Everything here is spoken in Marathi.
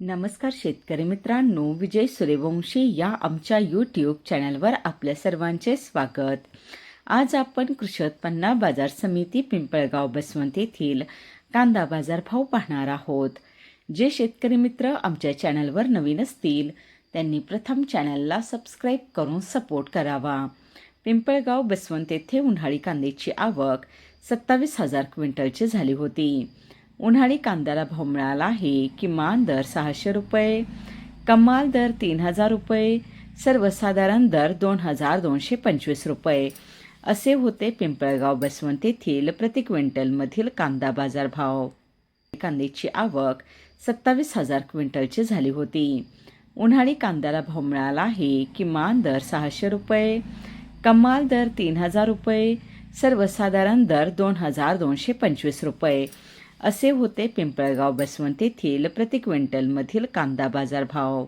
नमस्कार शेतकरी मित्रांनो, विजय सूर्यवंशी या आमच्या यूट्यूब चॅनलवर आपल्या सर्वांचे स्वागत. आज आपण कृषी उत्पन्न बाजार समिती पिंपळगाव बसवंत येथील कांदा बाजारभाव पाहणार आहोत. जे शेतकरी मित्र आमच्या चॅनलवर नवीन असतील त्यांनी प्रथम चॅनलला सबस्क्राईब करून सपोर्ट करावा. पिंपळगाव बसवंत येथे उन्हाळी कांद्याची आवक 27,000 क्विंटलची झाली होती. उन्हाळी कांद्याला भाव मिळाला आहे. किमान दर 600 रुपये, कमाल दर 3,000 रुपये, सर्वसाधारण दर 2,225 रुपये असे होते पिंपळगाव बसवंत येथील प्रति क्विंटलमधील कांदा बाजारभाव. कांद्याची आवक 27,000 क्विंटलची झाली होती. उन्हाळी कांद्याला भाव मिळाला आहे. किमान दर 600 रुपये, कमाल दर 3,000 रुपये, सर्वसाधारण दर 2,225 रुपये असे होते पिंपळगाव बसवंत येथील प्रति क्विंटलमधील कांदा बाजारभाव.